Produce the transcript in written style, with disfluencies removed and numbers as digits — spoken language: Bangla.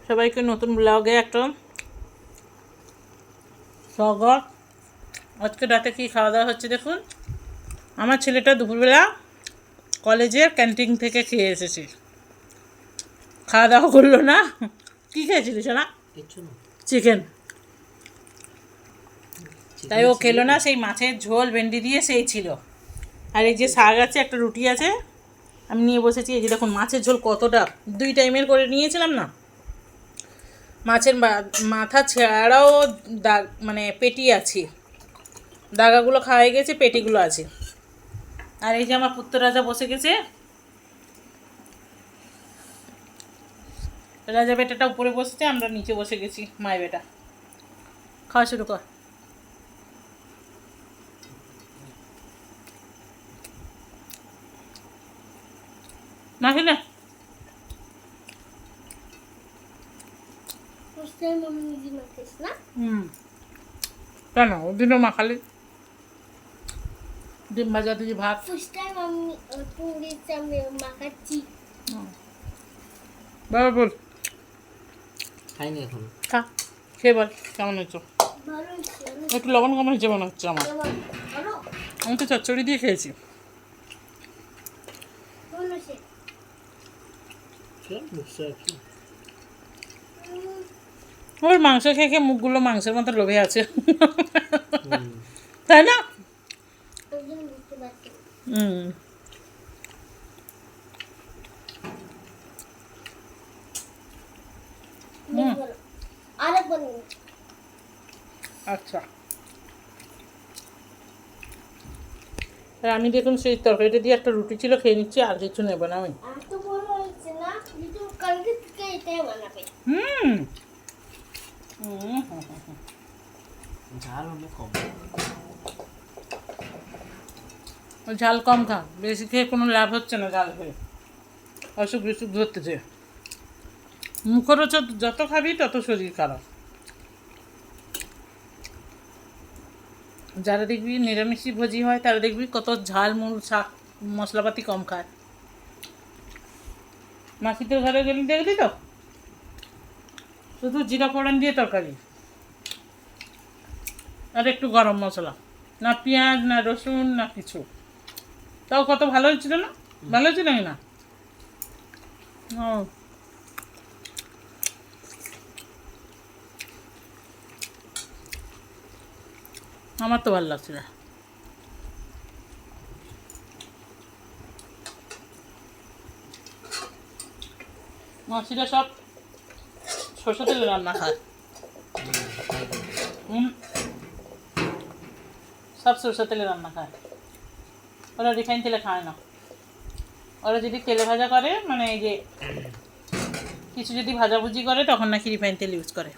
সবাইকে নতুন ব্লগে একটা স্বাগত। আজকে রাতে কি খাওয়া দাওয়া হচ্ছে দেখুন। আমার ছেলেটা দুপুরবেলা কলেজের ক্যান্টিন থেকে খেয়ে এসেছে, খাওয়া দাওয়া করলো না। কি খেয়েছিলিস না? চিকেন। তাই ও খেলো না, সেই মাছের ঝোল ভেন্ডি দিয়ে সেই ছিল। আর এই যে শাক আছে, একটা রুটি আছে, আমি নিয়ে বসেছি। এই যে দেখুন মাছের ঝোল কতটা, 2 টাইমের করে নিয়েছিলাম না। মাছের মাথা ছাড়াও দাগ, মানে পেটি আছে, দাগাগুলো খাওয়া গেছে, পেটিগুলো আছে। আর এই যে আমার পুত্র রাজা বসে গেছে, রাজা বেটাটা উপরে বসছে, আমরা নিচে বসে গেছি মায় বেটা। খাওয়া শুরু কর। না খেলে কেন ওদিনও মাখালি ডিম ভাজা দিয়ে ভাত। বাবা বল, খাইনি এখন। খা, খেয়ে বল কেমন হয়েছে। একটু লবণ কম হয়েছে মনে হচ্ছে আমার। আমি তো চচ্চড়ি দিয়ে খেয়েছি। ওর মাংস খেয়ে খেয়ে মুখগুলো মাংসের মতো লোভে আছে, তাই না? আচ্ছা, আর আমি দেখুন সেই তরকারিটা দিয়ে একটা রুটি ছিল, খেয়ে নিচ্ছি, আর কিছু নেবো না আমি। ঝাল কম খা, বেশি খেয়ে কোনো লাভ হচ্ছে না। ঝাল খেয়ে অসুখ বিসুখ ধরতেছে। মুখরোচক যত খাবি তত শরীর খারাপ। যারা দেখবি নিরামিষই ভোজি হয়, তারা দেখবি কত ঝাল মূল শাক মশলাপাতি কম খায়। মাসিদের ঘরে গেলে দেখলি তো, শুধু জিরা ফোড়ন দিয়ে তরকারি আর একটু গরম মশলা, না পেঁয়াজ না রসুন না কিছু। তাও কত ভালো হয়েছিল না? ভালো হয়েছিল না? ও, আমার তো ভালো লাগছে না। মাছিরা সব সরষে তেলে রান্না খায়। সব সরষে তেলে রান্না খায়, ওরা রিফাইন তেলে খায় না। ওরা যদি তেলে ভাজা করে, মানে এই যে কিছু যদি ভাজাভুজি করে, তখন নাকি রিফাইন তেল ইউজ করে।